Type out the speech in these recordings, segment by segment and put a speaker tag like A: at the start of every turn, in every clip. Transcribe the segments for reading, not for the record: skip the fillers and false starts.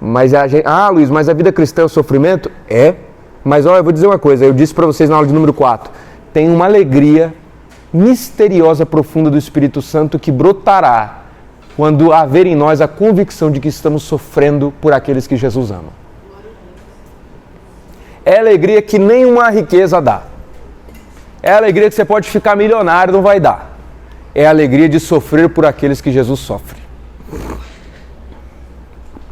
A: Mas Luiz, mas a vida cristã é o sofrimento? É. Mas eu vou dizer uma coisa, eu disse para vocês na aula de número 4, tem uma alegria misteriosa, profunda do Espírito Santo que brotará quando haver em nós a convicção de que estamos sofrendo por aqueles que Jesus ama. É alegria que nenhuma riqueza dá. É alegria que você pode ficar milionário, não vai dar. É a alegria de sofrer por aqueles que Jesus sofre.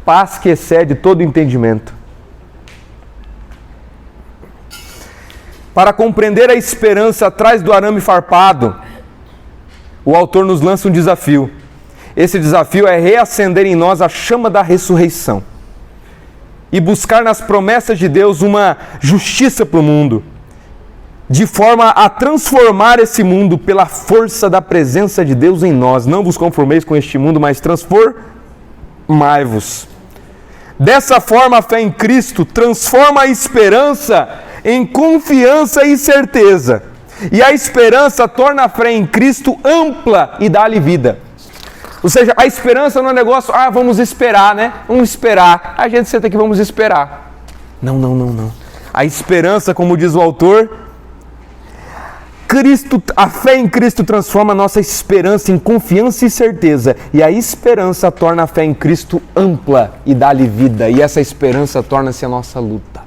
A: Paz que excede todo entendimento. Para compreender a esperança atrás do arame farpado, o autor nos lança um desafio. Esse desafio é reacender em nós a chama da ressurreição e buscar nas promessas de Deus uma justiça para o mundo, de forma a transformar esse mundo pela força da presença de Deus em nós. Não vos conformeis com este mundo, mas transformai-vos. Dessa forma, a fé em Cristo transforma a esperança em confiança e certeza. E a esperança torna a fé em Cristo ampla e dá-lhe vida. Ou seja, a esperança não é um negócio, vamos esperar, né? Vamos esperar. A gente senta aqui, vamos esperar. Não. A esperança, como diz o autor, a fé em Cristo transforma a nossa esperança em confiança e certeza. E a esperança torna a fé em Cristo ampla e dá-lhe vida. E essa esperança torna-se a nossa luta.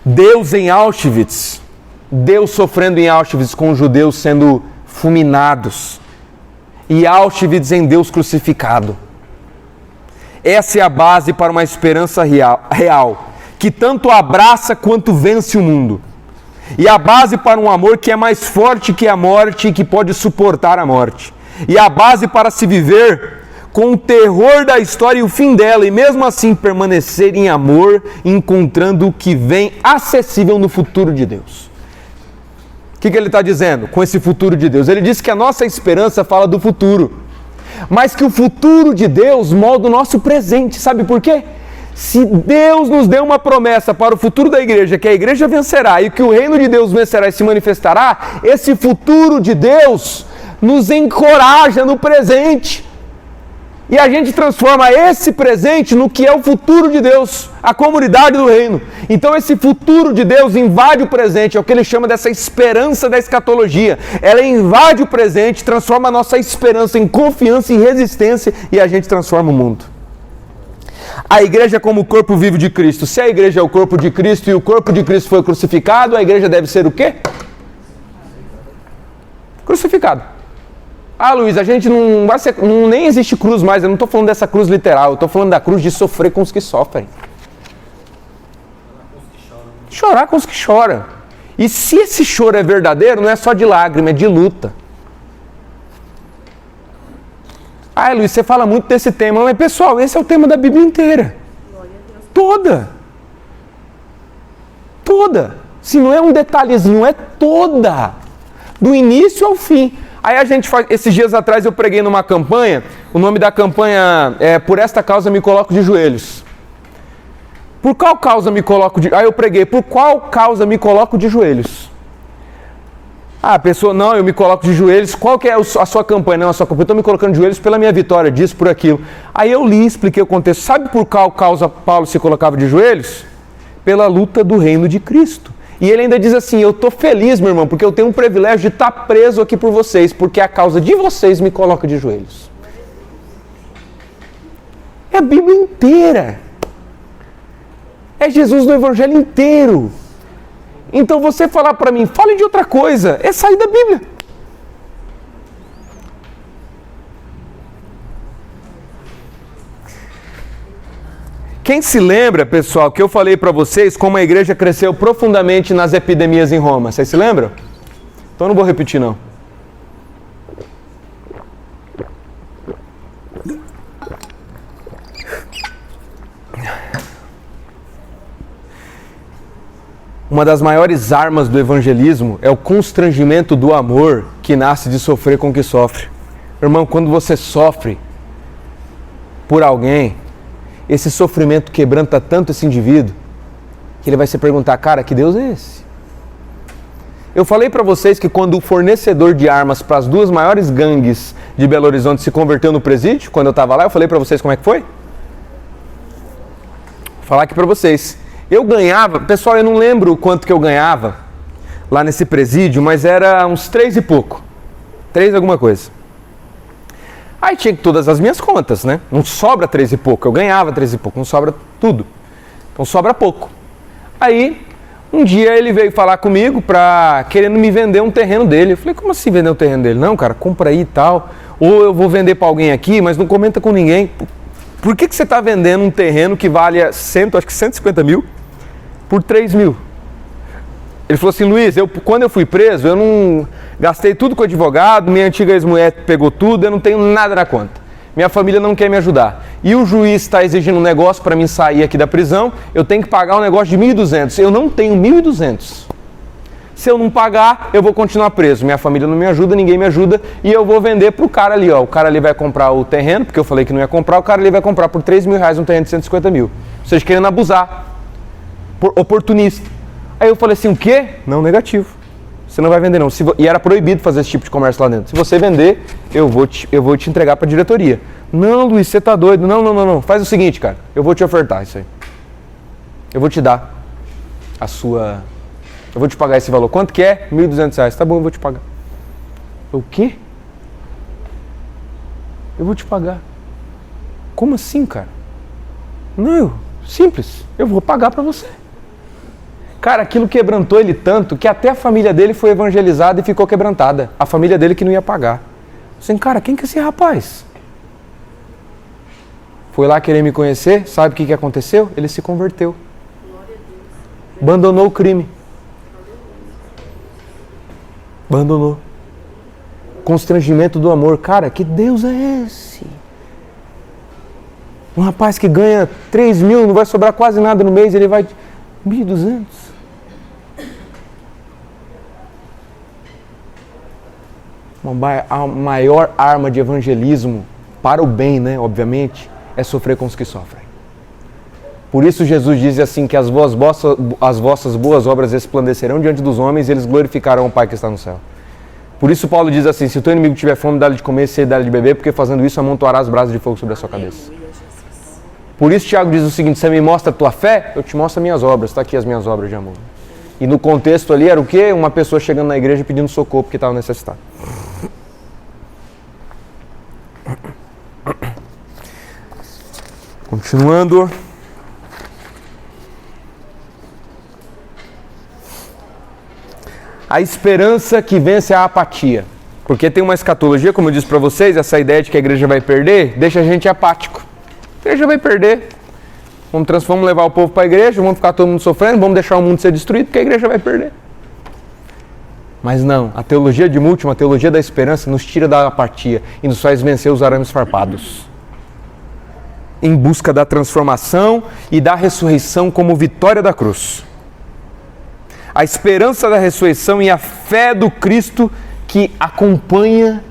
A: Deus em Auschwitz, Deus sofrendo em Auschwitz com os judeus sendo fulminados. E Auschwitz em Deus crucificado. Essa é a base para uma esperança real, que tanto abraça quanto vence o mundo. E a base para um amor que é mais forte que a morte e que pode suportar a morte. E a base para se viver com o terror da história e o fim dela, e mesmo assim permanecer em amor, encontrando o que vem acessível no futuro de Deus. O que ele está dizendo com esse futuro de Deus? Ele diz que a nossa esperança fala do futuro, mas que o futuro de Deus molda o nosso presente. Sabe por quê? Se Deus nos deu uma promessa para o futuro da igreja, que a igreja vencerá e que o reino de Deus vencerá e se manifestará, esse futuro de Deus nos encoraja no presente. E a gente transforma esse presente no que é o futuro de Deus, a comunidade do reino. Então esse futuro de Deus invade o presente, é o que ele chama dessa esperança da escatologia. Ela invade o presente, transforma a nossa esperança em confiança e resistência, e a gente transforma o mundo. A igreja como o corpo vivo de Cristo. Se a igreja é o corpo de Cristo e o corpo de Cristo foi crucificado, a igreja deve ser o quê? Crucificado. Luiz, a gente não vai ser, nem existe cruz mais, eu não estou falando dessa cruz literal, eu estou falando da cruz de sofrer com os que sofrem. Chorar com os que choram. E se esse choro é verdadeiro, não é só de lágrima, é de luta. Luiz, você fala muito desse tema, mas pessoal, esse é o tema da Bíblia inteira. Toda. Se não é um detalhezinho, é toda. Do início ao fim. Aí a gente faz, esses dias atrás eu preguei numa campanha, o nome da campanha é Por Esta Causa Me Coloco de Joelhos. Por qual causa me coloco de... Aí eu preguei, por qual causa me coloco de joelhos? A pessoa, não, eu me coloco de joelhos, qual que é a sua campanha? Não, a sua campanha, eu estou me colocando de joelhos pela minha vitória, disso, por aquilo. Aí eu li, expliquei o contexto. Sabe por qual causa Paulo se colocava de joelhos? Pela luta do reino de Cristo. E ele ainda diz assim, eu estou feliz, meu irmão, porque eu tenho um privilégio de estar preso aqui por vocês, porque a causa de vocês me coloca de joelhos. É a Bíblia inteira. É Jesus no Evangelho inteiro. Então você falar para mim, fale de outra coisa, é sair da Bíblia. Quem se lembra, pessoal, que eu falei para vocês como a igreja cresceu profundamente nas epidemias em Roma? Vocês se lembram? Então não vou repetir, não. Uma das maiores armas do evangelismo é o constrangimento do amor que nasce de sofrer com o que sofre. Irmão, quando você sofre por alguém, esse sofrimento quebranta tanto esse indivíduo que ele vai se perguntar, cara, que Deus é esse? Eu falei para vocês que quando o fornecedor de armas para as duas maiores gangues de Belo Horizonte se converteu no presídio, quando eu estava lá, eu falei para vocês como é que foi? Vou falar aqui para vocês. Eu ganhava, pessoal, eu não lembro quanto que eu ganhava lá nesse presídio, mas era uns 3 e pouco. 3 alguma coisa. Aí tinha todas as minhas contas, né? Não sobra 3 e pouco, eu ganhava 3 e pouco, não sobra tudo. Então sobra pouco. Aí, um dia ele veio falar comigo querendo me vender um terreno dele. Eu falei, como assim vender um terreno dele? Não, cara, compra aí e tal. Ou eu vou vender para alguém aqui, mas não comenta com ninguém. Por que você está vendendo um terreno que vale acho que 150 mil por 3 mil? Ele falou assim, Luiz, quando eu fui preso, eu não gastei tudo com o advogado, minha antiga ex-mulher pegou tudo, eu não tenho nada na conta. Minha família não quer me ajudar. E o juiz está exigindo um negócio para mim sair aqui da prisão, eu tenho que pagar um negócio de 1.200. Eu não tenho 1.200. Se eu não pagar, eu vou continuar preso. Minha família não me ajuda, ninguém me ajuda, e eu vou vender para o cara ali, ó. O cara ali vai comprar o terreno, porque eu falei que não ia comprar, o cara ali vai comprar por 3 mil reais um terreno de 150 mil. Vocês querendo abusar. Oportunista. Aí eu falei assim, o quê? Não, negativo. Você não vai vender não. E era proibido fazer esse tipo de comércio lá dentro. Se você vender, eu vou te entregar para a diretoria. Não, Luiz, você tá doido. Não. Faz o seguinte, cara. Eu vou te ofertar isso aí. Eu vou te dar eu vou te pagar esse valor. Quanto que é? 1.200 reais. Tá bom, eu vou te pagar. O quê? Eu vou te pagar. Como assim, cara? Não, simples. Eu vou pagar para você. Cara, aquilo quebrantou ele tanto que até a família dele foi evangelizada e ficou quebrantada. A família dele que não ia pagar. Assim, cara, quem que é esse rapaz? Foi lá querer me conhecer, sabe o que aconteceu? Ele se converteu. Abandonou o crime. Abandonou. Constrangimento do amor. Cara, que Deus é esse? Um rapaz que ganha 3 mil, não vai sobrar quase nada no mês, ele vai... 1.200. A maior arma de evangelismo, para o bem, né, obviamente, é sofrer com os que sofrem. Por isso Jesus diz assim, que as vossas boas obras resplandecerão diante dos homens e eles glorificarão o Pai que está no céu. Por isso Paulo diz assim, se o teu inimigo tiver fome, dá-lhe de comer, se dá-lhe de beber, porque fazendo isso amontoarás brasas de fogo sobre a sua cabeça. Por isso Tiago diz o seguinte, você me mostra a tua fé, eu te mostro as minhas obras, está aqui as minhas obras de amor. E no contexto ali era o quê? Uma pessoa chegando na igreja pedindo socorro porque estava necessitado. Continuando. A esperança que vence a apatia. Porque tem uma escatologia, como eu disse para vocês, essa ideia de que a igreja vai perder, deixa a gente apático. A igreja vai perder. Vamos levar o povo para a igreja, vamos ficar todo mundo sofrendo, vamos deixar o mundo ser destruído, porque a igreja vai perder. Mas não, a teologia de Múltiplo, a teologia da esperança, nos tira da apatia e nos faz vencer os arames farpados. Em busca da transformação e da ressurreição como vitória da cruz. A esperança da ressurreição e a fé do Cristo que acompanha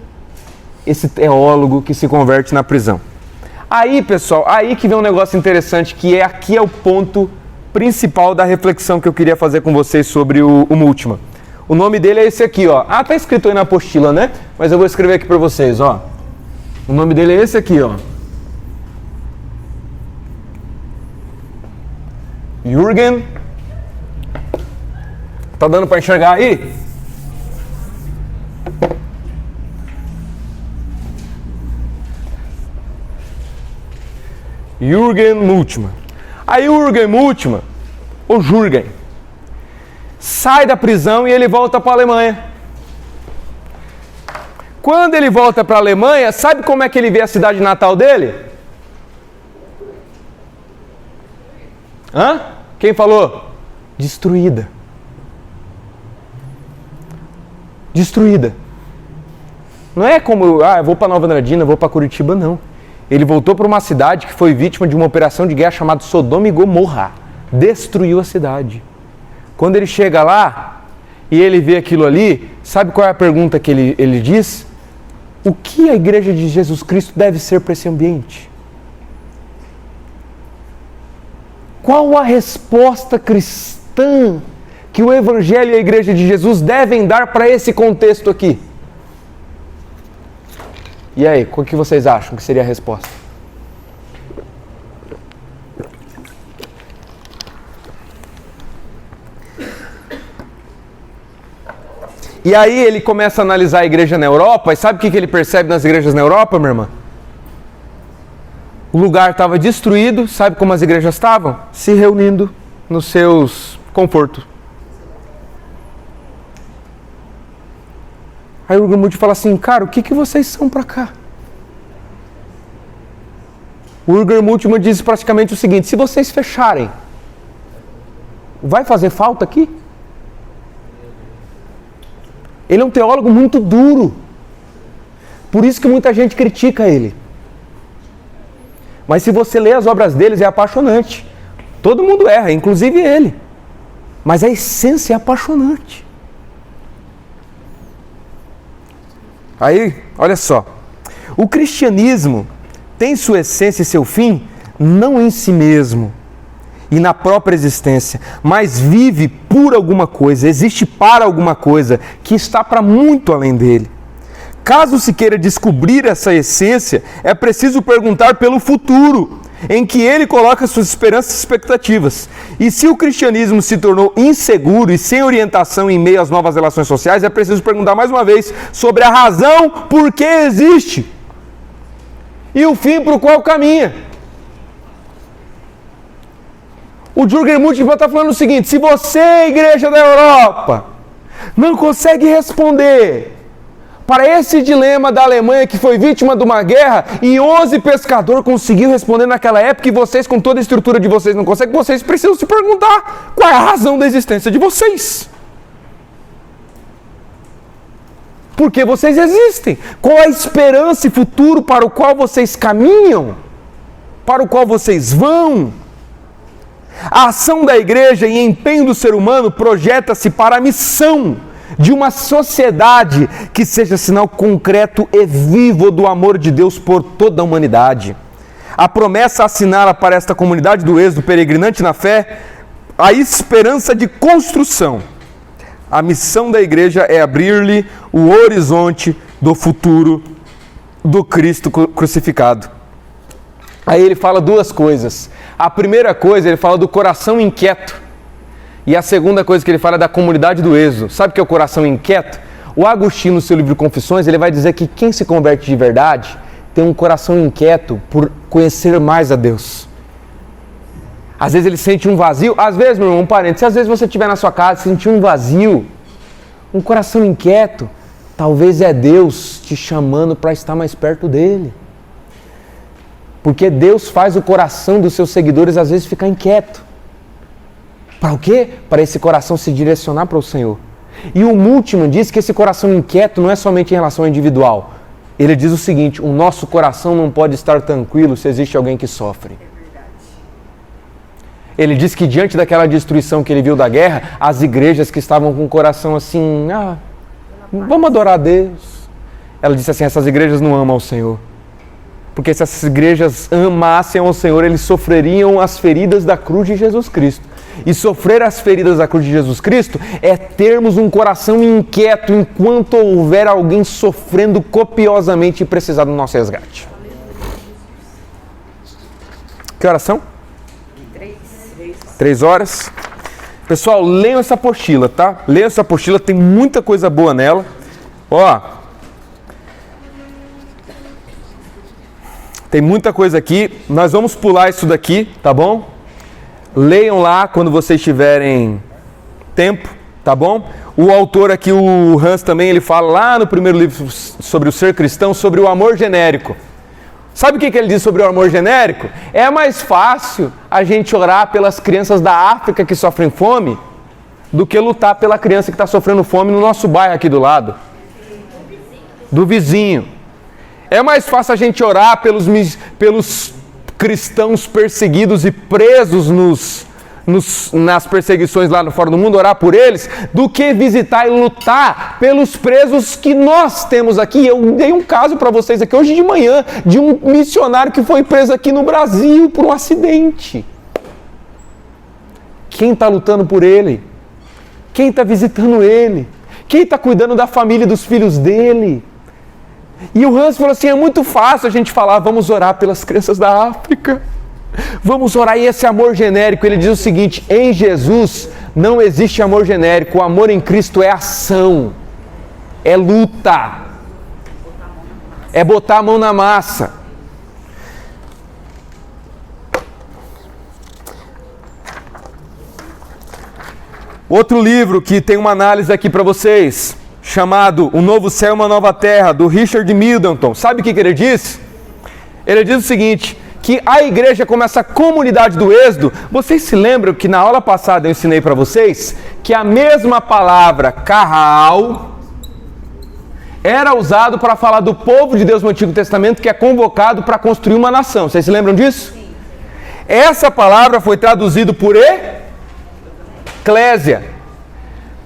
A: esse teólogo que se converte na prisão. Aí, pessoal, aí que vem um negócio interessante, que aqui é o ponto principal da reflexão que eu queria fazer com vocês sobre o Múltiplo. O nome dele é esse aqui, ó. Ah, tá escrito aí na apostila, né? Mas eu vou escrever aqui para vocês, ó. O nome dele é esse aqui, ó. Jürgen. Tá dando para enxergar aí? Jürgen Múltiplo. Aí o Jürgen Múltiplo, o Jürgen, sai da prisão e ele volta para a Alemanha. Quando ele volta para a Alemanha, sabe como é que ele vê a cidade natal dele? Hã? Quem falou? Destruída. Destruída. Não é como, eu vou para Nova Andradina, eu vou para Curitiba, não. Ele voltou para uma cidade que foi vítima de uma operação de guerra chamada Sodoma e Gomorra. Destruiu a cidade. Quando ele chega lá e ele vê aquilo ali, sabe qual é a pergunta que ele diz? O que a igreja de Jesus Cristo deve ser para esse ambiente? Qual a resposta cristã que o Evangelho e a igreja de Jesus devem dar para esse contexto aqui? E aí, o que vocês acham que seria a resposta? E aí ele começa a analisar a igreja na Europa, e sabe o que ele percebe nas igrejas na Europa, minha irmã? O lugar estava destruído, sabe como as igrejas estavam? Se reunindo nos seus confortos. Aí o Urgan Multi fala assim, cara, o que vocês são pra cá? O Urgan Multi diz praticamente o seguinte, se vocês fecharem, vai fazer falta aqui? Ele é um teólogo muito duro. Por isso que muita gente critica ele. Mas se você lê as obras deles, é apaixonante. Todo mundo erra, inclusive ele. Mas a essência é apaixonante. Aí, olha só. O cristianismo tem sua essência e seu fim não em si mesmo e na própria existência, mas vive por alguma coisa, existe para alguma coisa que está para muito além dele. Caso se queira descobrir essa essência, é preciso perguntar pelo futuro, em que ele coloca suas esperanças e expectativas. E se o cristianismo se tornou inseguro e sem orientação em meio às novas relações sociais, é preciso perguntar mais uma vez sobre a razão por que existe e o fim para o qual caminha. O Jürgen Moltmann está falando o seguinte, se você, igreja da Europa, não consegue responder para esse dilema da Alemanha que foi vítima de uma guerra e 11 pescadores conseguiram responder naquela época e vocês, com toda a estrutura de vocês, não conseguem, vocês precisam se perguntar qual é a razão da existência de vocês. Por que vocês existem? Qual a esperança e futuro para o qual vocês caminham? Para o qual vocês vão? A ação da igreja e empenho do ser humano projeta-se para a missão de uma sociedade que seja sinal concreto e vivo do amor de Deus por toda a humanidade. A promessa assinala para esta comunidade do êxodo peregrinante na fé a esperança de construção. A missão da igreja é abrir-lhe o horizonte do futuro do Cristo crucificado. Aí ele fala duas coisas. A primeira coisa, ele fala do coração inquieto. E a segunda coisa que ele fala é da comunidade do êxodo. Sabe o que é o coração inquieto? O Agostinho, no seu livro Confissões, ele vai dizer que quem se converte de verdade tem um coração inquieto por conhecer mais a Deus. Às vezes ele sente um vazio. Às vezes, meu irmão, um parênteses, às vezes você estiver na sua casa e sentir um vazio, um coração inquieto, talvez é Deus te chamando para estar mais perto dele. Porque Deus faz o coração dos seus seguidores às vezes ficar inquieto. Para o quê? Para esse coração se direcionar para o Senhor. E o Moltmann diz que esse coração inquieto não é somente em relação ao individual. Ele diz o seguinte, o nosso coração não pode estar tranquilo se existe alguém que sofre. Ele diz que diante daquela destruição que ele viu da guerra, as igrejas que estavam com o coração assim, vamos adorar a Deus. Ela disse assim, essas igrejas não amam ao Senhor. Porque se essas igrejas amassem ao Senhor, eles sofreriam as feridas da cruz de Jesus Cristo. E sofrer as feridas da cruz de Jesus Cristo é termos um coração inquieto enquanto houver alguém sofrendo copiosamente e precisar do nosso resgate. Que horas são? 3 horas. Pessoal, leiam essa apostila, tá? Leiam essa apostila, tem muita coisa boa nela. Ó, tem muita coisa aqui. Nós vamos pular isso daqui, tá bom? Leiam lá quando vocês tiverem tempo, tá bom? O autor aqui, o Hans também, ele fala lá no primeiro livro sobre o ser cristão, sobre o amor genérico. Sabe o que ele diz sobre o amor genérico? É mais fácil a gente orar pelas crianças da África que sofrem fome do que lutar pela criança que está sofrendo fome no nosso bairro aqui do lado. Do vizinho. É mais fácil a gente orar pelos cristãos perseguidos e presos nas perseguições lá fora do mundo, orar por eles, do que visitar e lutar pelos presos que nós temos aqui. Eu dei um caso para vocês aqui hoje de manhã, de um missionário que foi preso aqui no Brasil por um acidente. Quem está lutando por ele? Quem está visitando ele? Quem está cuidando da família e dos filhos dele? E o Hans falou assim, é muito fácil a gente falar, vamos orar pelas crianças da África. Vamos orar e esse amor genérico. Ele diz o seguinte, em Jesus não existe amor genérico, o amor em Cristo é ação, é luta, é botar a mão na massa. Outro livro que tem uma análise aqui para vocês, chamado O Novo Céu e uma Nova Terra, do Richard Middleton. Sabe o que ele diz? Ele diz o seguinte, que a igreja como essa comunidade do Êxodo, vocês se lembram que na aula passada eu ensinei para vocês que a mesma palavra carral era usado para falar do povo de Deus no Antigo Testamento que é convocado para construir uma nação. Vocês se lembram disso? Sim. Essa palavra foi traduzida por eclésia.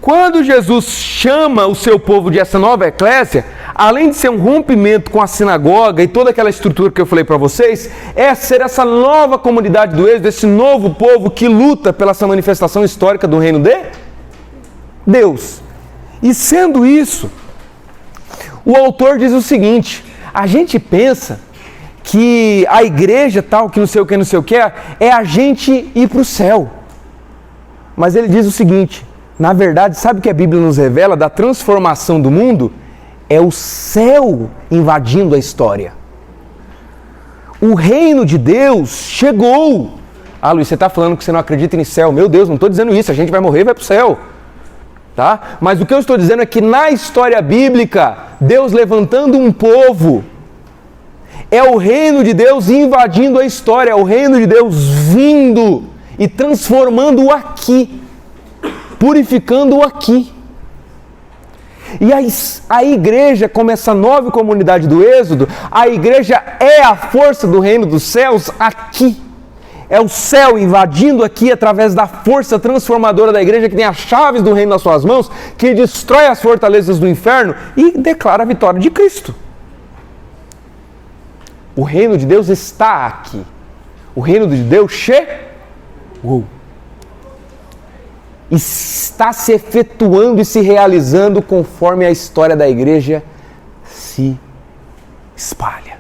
A: Quando Jesus chama o seu povo de essa nova eclésia, além de ser um rompimento com a sinagoga e toda aquela estrutura que eu falei para vocês, é ser essa nova comunidade do Êxodo, esse novo povo que luta pela essa manifestação histórica do reino de Deus. E sendo isso, o autor diz o seguinte, a gente pensa que a igreja tal, que não sei o que, é a gente ir para o céu. Mas ele diz o seguinte, na verdade, sabe o que a Bíblia nos revela da transformação do mundo? É o céu invadindo a história. O reino de Deus chegou. Ah, Luiz, você está falando que você não acredita em céu. Meu Deus, não estou dizendo isso, a gente vai morrer e vai para o céu. Tá? Mas o que eu estou dizendo é que na história bíblica, Deus levantando um povo, é o reino de Deus invadindo a história, é o reino de Deus vindo e transformando-o aqui, purificando-o aqui. E a igreja, como essa nova comunidade do Êxodo, a igreja é a força do reino dos céus aqui. É o céu invadindo aqui através da força transformadora da igreja que tem as chaves do reino nas suas mãos, que destrói as fortalezas do inferno e declara a vitória de Cristo. O reino de Deus está aqui. O reino de Deus chegou. Está se efetuando e se realizando conforme a história da igreja se espalha.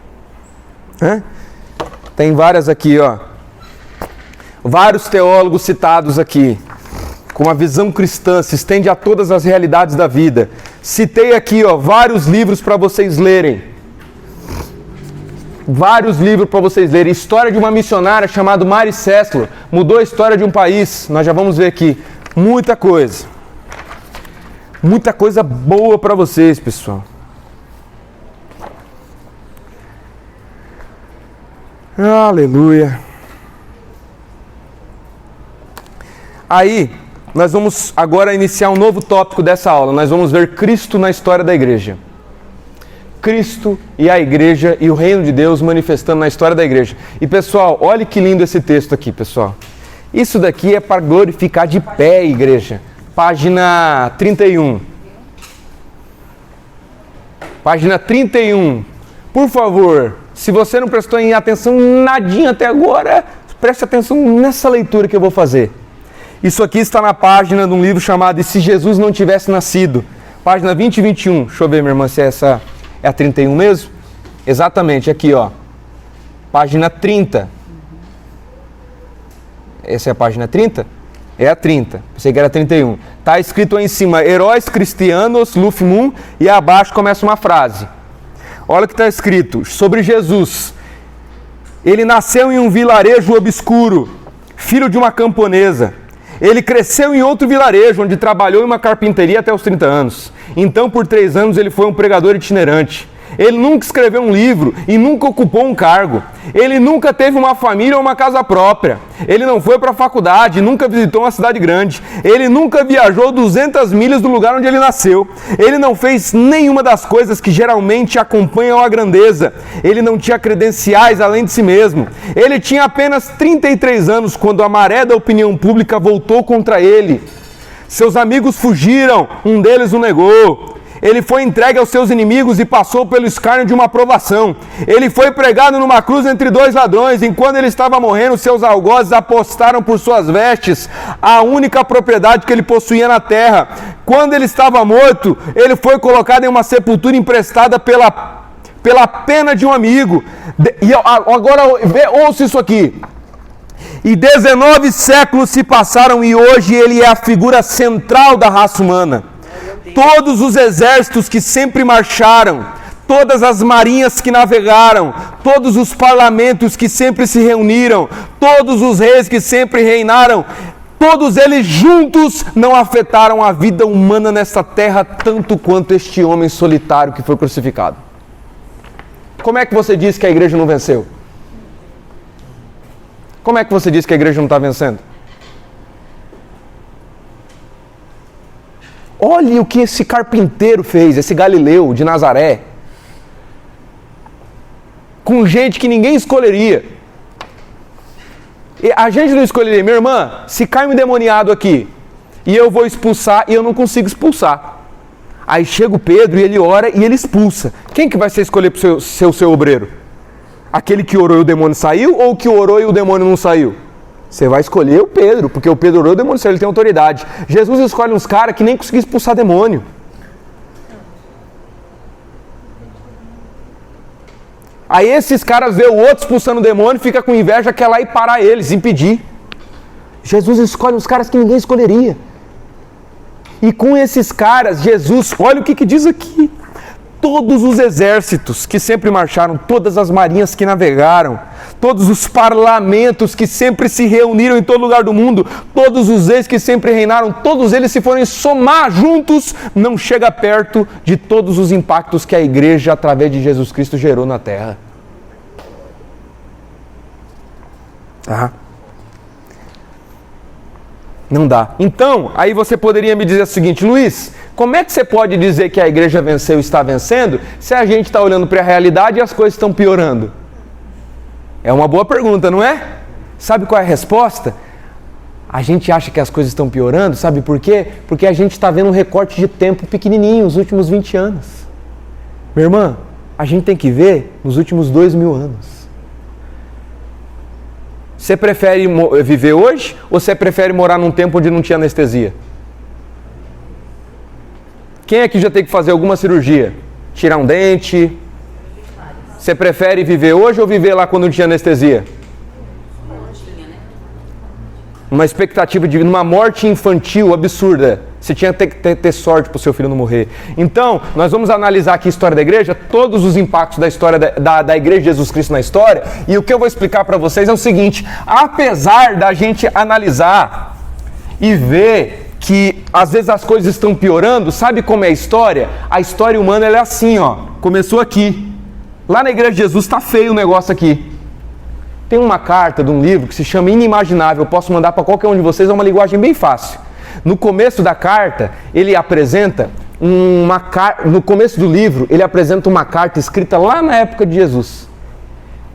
A: Tem várias aqui, ó. Vários teólogos citados aqui, com uma visão cristã, se estende a todas as realidades da vida. Citei aqui, ó, vários livros para vocês lerem. Vários livros para vocês lerem. História de uma missionária chamada Mary Sessler. Mudou a história de um país. Nós já vamos ver aqui. Muita coisa. Muita coisa boa para vocês, pessoal. Aleluia. Aí, nós vamos agora iniciar um novo tópico dessa aula. Nós vamos ver Cristo na história da igreja. Cristo e a igreja e o reino de Deus manifestando na história da igreja. E pessoal, olha que lindo esse texto aqui, pessoal. Isso daqui é para glorificar de pé, igreja. Página 31. Página 31. Por favor, se você não prestou atenção nadinha até agora, preste atenção nessa leitura que eu vou fazer. Isso aqui está na página de um livro chamado E se Jesus não tivesse nascido? Página 20 e 21. Deixa eu ver, minha irmã, se essa é a 31 mesmo? Exatamente, aqui, ó. Página 30. Essa é a página 30? É a 30. Pensei que era 31. Está escrito aí em cima, Heróis Cristianos, Lufmum, e abaixo começa uma frase. Olha o que está escrito sobre Jesus. Ele nasceu em um vilarejo obscuro, filho de uma camponesa. Ele cresceu em outro vilarejo, onde trabalhou em uma carpinteria até os 30 anos. Então, por 3 anos, ele foi um pregador itinerante. Ele nunca escreveu um livro e nunca ocupou um cargo. Ele nunca teve uma família ou uma casa própria. Ele não foi para a faculdade, nunca visitou uma cidade grande. Ele nunca viajou 200 milhas do lugar onde ele nasceu. Ele não fez nenhuma das coisas que geralmente acompanham a grandeza. Ele não tinha credenciais além de si mesmo. Ele tinha apenas 33 anos quando a maré da opinião pública voltou contra ele. Seus amigos fugiram, um deles o negou. Ele foi entregue aos seus inimigos e passou pelo escárnio de uma provação. Ele foi pregado numa cruz entre 2 ladrões. Enquanto ele estava morrendo, seus algozes apostaram por suas vestes a única propriedade que ele possuía na terra. Quando ele estava morto, ele foi colocado em uma sepultura emprestada pela pena de um amigo. E agora, ouça isso aqui. E 19 séculos se passaram e hoje ele é a figura central da raça humana. Todos os exércitos que sempre marcharam, todas as marinhas que navegaram, todos os parlamentos que sempre se reuniram, todos os reis que sempre reinaram, todos eles juntos não afetaram a vida humana nesta terra tanto quanto este homem solitário que foi crucificado. Como é que você diz que a igreja não venceu? Como é que você diz que a igreja não está vencendo? Olhe o que esse carpinteiro fez, esse Galileu de Nazaré, com gente que ninguém escolheria. A gente não escolheria. Minha irmã, se cai um endemoniado aqui e eu vou expulsar e eu não consigo expulsar. Aí chega o Pedro e ele ora e ele expulsa. Quem que vai ser escolher para ser o seu obreiro? Aquele que orou e o demônio saiu ou o que orou e o demônio não saiu? Você vai escolher o Pedro, porque o Pedro orou e o demônio saiu, ele tem autoridade. Jesus escolhe uns caras que nem conseguiam expulsar demônio. Aí esses caras vê o outro expulsando o demônio, fica com inveja, quer lá e parar eles, impedir. Jesus escolhe uns caras que ninguém escolheria. E com esses caras, Jesus, olha o que diz aqui. Todos os exércitos que sempre marcharam, todas as marinhas que navegaram, todos os parlamentos que sempre se reuniram em todo lugar do mundo, todos os reis que sempre reinaram, todos eles, se forem somar juntos, não chega perto de todos os impactos que a igreja, através de Jesus Cristo, gerou na terra. Não dá. Então, aí você poderia me dizer o seguinte: Luiz, como é que você pode dizer que a igreja venceu e está vencendo, se a gente está olhando para a realidade e as coisas estão piorando? É uma boa pergunta, não é? Sabe qual é a resposta? A gente acha que as coisas estão piorando, sabe por quê? Porque a gente está vendo um recorte de tempo pequenininho, os últimos 20 anos. Minha irmã, a gente tem que ver nos últimos 2000 anos. Você prefere viver hoje ou você prefere morar num tempo onde não tinha anestesia? Quem aqui já tem que fazer alguma cirurgia? Tirar um dente? Você prefere viver hoje ou viver lá quando não tinha anestesia? Uma expectativa de vida, uma morte infantil absurda. Você tinha que ter sorte para o seu filho não morrer. Então, nós vamos analisar aqui a história da igreja, todos os impactos da história da igreja de Jesus Cristo na história, e o que eu vou explicar para vocês é o seguinte: apesar da gente analisar e ver que às vezes as coisas estão piorando, sabe como é a história? A história humana ela é assim, ó. Começou aqui. Lá na igreja de Jesus está feio o negócio aqui. Tem uma carta de um livro que se chama Inimaginável. Eu posso mandar para qualquer um de vocês, é uma linguagem bem fácil. No começo da carta, ele apresenta no começo do livro, ele apresenta uma carta escrita lá na época de Jesus.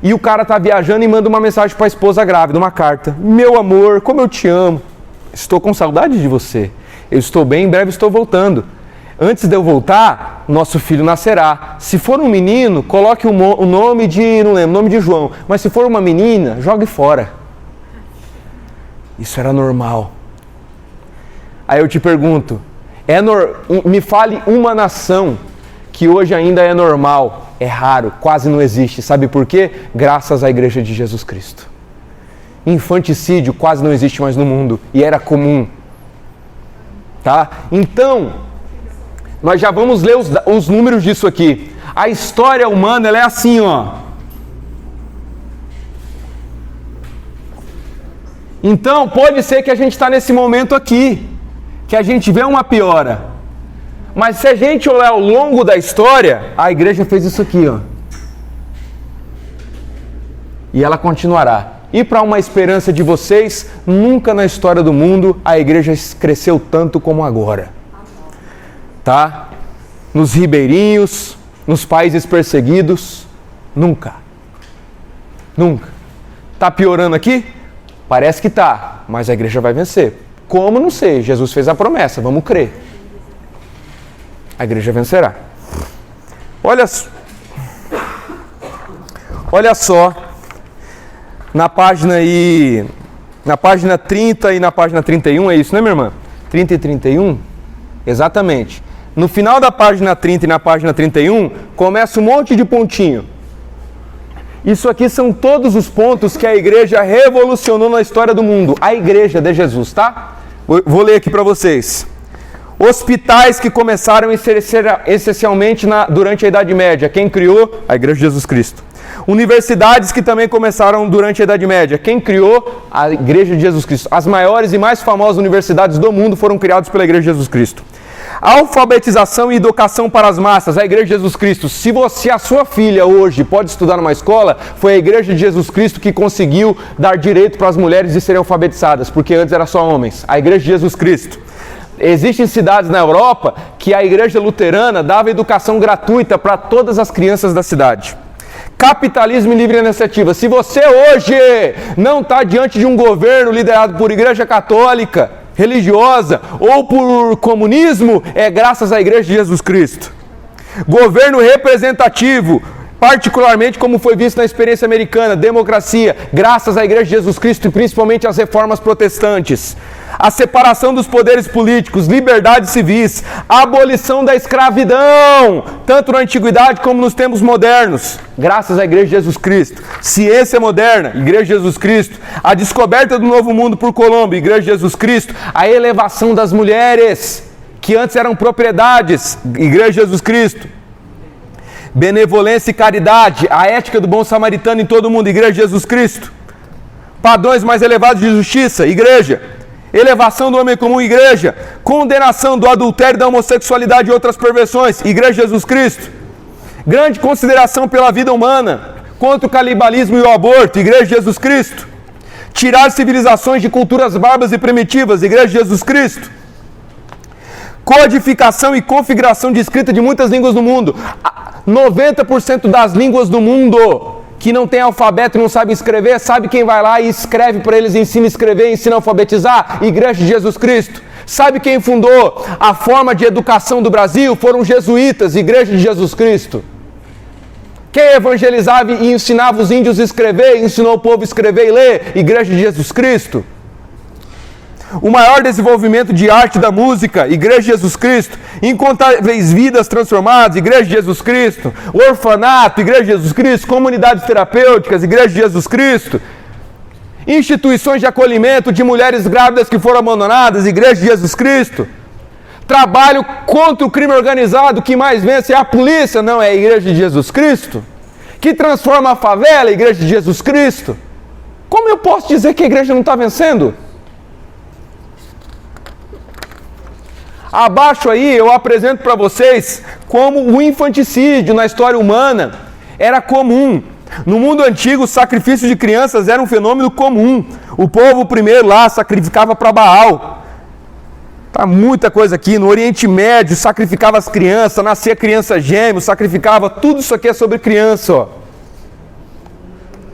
A: E o cara está viajando e manda uma mensagem para a esposa grávida, uma carta. Meu amor, como eu te amo. Estou com saudade de você. Eu estou bem, em breve estou voltando. Antes de eu voltar, nosso filho nascerá. Se for um menino, coloque o nome de, não lembro, o nome de João. Mas se for uma menina, jogue fora. Isso era normal. Aí eu te pergunto, me fale uma nação que hoje ainda é normal, é raro, quase não existe. Sabe por quê? Graças à igreja de Jesus Cristo. Infanticídio quase não existe mais no mundo e era comum. Tá? Então, nós já vamos ler os números disso aqui. A história humana ela é assim, ó. Então, pode ser que a gente está nesse momento aqui, que a gente vê uma piora. Mas se a gente olhar ao longo da história, a igreja fez isso aqui, ó. E ela continuará. E para uma esperança de vocês, nunca na história do mundo a igreja cresceu tanto como agora. Tá? Nos ribeirinhos, nos países perseguidos, nunca. Nunca. Tá piorando aqui? Parece que tá, mas a igreja vai vencer. Como? Não sei. Jesus fez a promessa, vamos crer. A igreja vencerá. Olha só, na página 30 e na página 31, é isso, né, minha irmã? 30 e 31? Exatamente. No final da página 30 e na página 31, começa um monte de pontinho. Isso aqui são todos os pontos que a igreja revolucionou na história do mundo. A igreja de Jesus, tá? Vou ler aqui para vocês. Hospitais que começaram essencialmente durante a Idade Média. Quem criou? A Igreja de Jesus Cristo. Universidades que também começaram durante a Idade Média. Quem criou? A Igreja de Jesus Cristo. As maiores e mais famosas universidades do mundo foram criadas pela Igreja de Jesus Cristo. Alfabetização e educação para as massas, a Igreja de Jesus Cristo. Se a sua filha hoje pode estudar numa escola, foi a Igreja de Jesus Cristo que conseguiu dar direito para as mulheres de serem alfabetizadas, porque antes era só homens. A Igreja de Jesus Cristo. Existem cidades na Europa que a Igreja Luterana dava educação gratuita para todas as crianças da cidade. Capitalismo e livre iniciativa. Se você hoje não está diante de um governo liderado por Igreja Católica, religiosa ou por comunismo, é graças à Igreja de Jesus Cristo. Governo representativo, particularmente como foi visto na experiência americana, democracia, graças à Igreja de Jesus Cristo e principalmente às reformas protestantes. A separação dos poderes políticos, liberdades civis, a abolição da escravidão, tanto na antiguidade como nos tempos modernos, graças à Igreja de Jesus Cristo. Ciência moderna, Igreja de Jesus Cristo. A descoberta do Novo Mundo por Colombo, Igreja de Jesus Cristo. A elevação das mulheres, que antes eram propriedades, Igreja de Jesus Cristo. Benevolência e caridade, a ética do bom samaritano em todo o mundo, Igreja de Jesus Cristo. Padrões mais elevados de justiça, Igreja. Elevação do homem comum, Igreja. Condenação do adultério, da homossexualidade e outras perversões, Igreja de Jesus Cristo. Grande consideração pela vida humana, contra o canibalismo e o aborto, Igreja de Jesus Cristo. Tirar civilizações de culturas bárbaras e primitivas, Igreja de Jesus Cristo. Codificação e configuração de escrita de muitas línguas do mundo. 90% das línguas do mundo que não tem alfabeto e não sabe escrever, sabe quem vai lá e escreve para eles, ensina a escrever, ensina a alfabetizar? Igreja de Jesus Cristo. Sabe quem fundou a forma de educação do Brasil? Foram jesuítas, Igreja de Jesus Cristo. Quem evangelizava e ensinava os índios a escrever, ensinou o povo a escrever e ler? Igreja de Jesus Cristo. O maior desenvolvimento de arte da música, Igreja de Jesus Cristo. Incontáveis vidas transformadas, Igreja de Jesus Cristo. Orfanato, Igreja de Jesus Cristo. Comunidades terapêuticas, Igreja de Jesus Cristo. Instituições de acolhimento de mulheres grávidas que foram abandonadas, Igreja de Jesus Cristo. Trabalho contra o crime organizado, que mais vence é a polícia, não é a Igreja de Jesus Cristo. Que transforma a favela, Igreja de Jesus Cristo. Como eu posso dizer que a igreja não está vencendo? Abaixo aí eu apresento para vocês como o infanticídio na história humana era comum. No mundo antigo, o sacrifício de crianças era um fenômeno comum. O povo primeiro lá sacrificava para Baal. Tá muita coisa aqui. No Oriente Médio, sacrificava as crianças, nascia criança gêmeo, sacrificava. Tudo isso aqui é sobre criança, ó.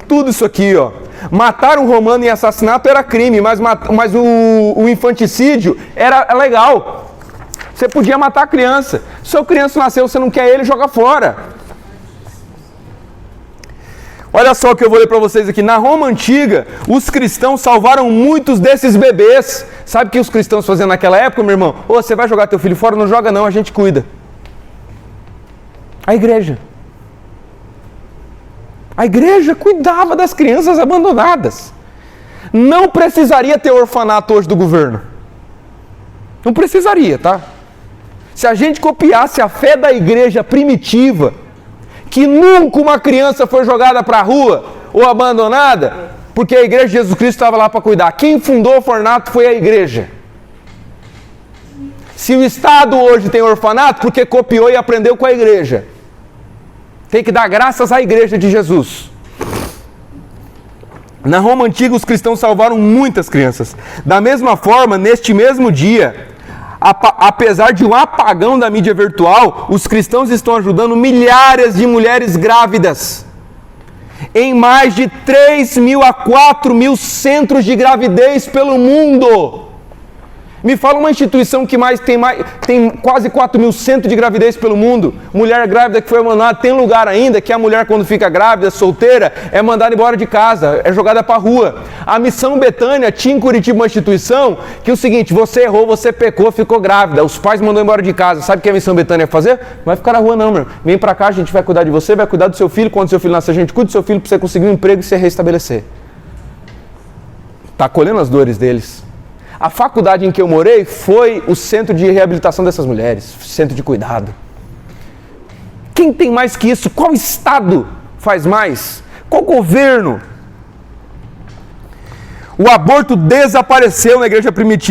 A: Tudo isso aqui, ó. Matar um romano em assassinato era crime, mas o infanticídio era legal. Você podia matar a criança. Se a criança nasceu, você não quer ele, joga fora. Olha só o que eu vou ler para vocês aqui. Na Roma Antiga, os cristãos salvaram muitos desses bebês. Sabe o que os cristãos faziam naquela época, meu irmão? Ô, você vai jogar teu filho fora? Não joga não, a gente cuida. A igreja. A igreja cuidava das crianças abandonadas. Não precisaria ter orfanato hoje do governo. Não precisaria, tá? Se a gente copiasse a fé da igreja primitiva, que nunca uma criança foi jogada para a rua ou abandonada, porque a igreja de Jesus Cristo estava lá para cuidar. Quem fundou o orfanato foi a igreja. Se o Estado hoje tem orfanato, porque copiou e aprendeu com a igreja. Tem que dar graças à igreja de Jesus. Na Roma Antiga, os cristãos salvaram muitas crianças. Da mesma forma, neste mesmo dia, apesar de um apagão da mídia virtual, os cristãos estão ajudando milhares de mulheres grávidas. Em mais de 3.000 a 4.000 centros de gravidez pelo mundo. Me fala uma instituição que tem quase 4 mil centros de gravidez pelo mundo. Mulher grávida que foi mandada, tem lugar ainda que a mulher quando fica grávida, solteira, é mandada embora de casa, é jogada para a rua. A Missão Betânia tinha em Curitiba uma instituição que é o seguinte, você errou, você pecou, ficou grávida, os pais mandou embora de casa. Sabe o que a Missão Betânia ia fazer? Não vai ficar na rua não, meu irmão. Vem para cá, a gente vai cuidar de você, vai cuidar do seu filho, quando seu filho nascer a gente cuida do seu filho para você conseguir um emprego e se restabelecer. Está acolhendo as dores deles. A faculdade em que eu morei foi o centro de reabilitação dessas mulheres, centro de cuidado. Quem tem mais que isso? Qual estado faz mais? Qual governo? O aborto desapareceu na igreja primitiva.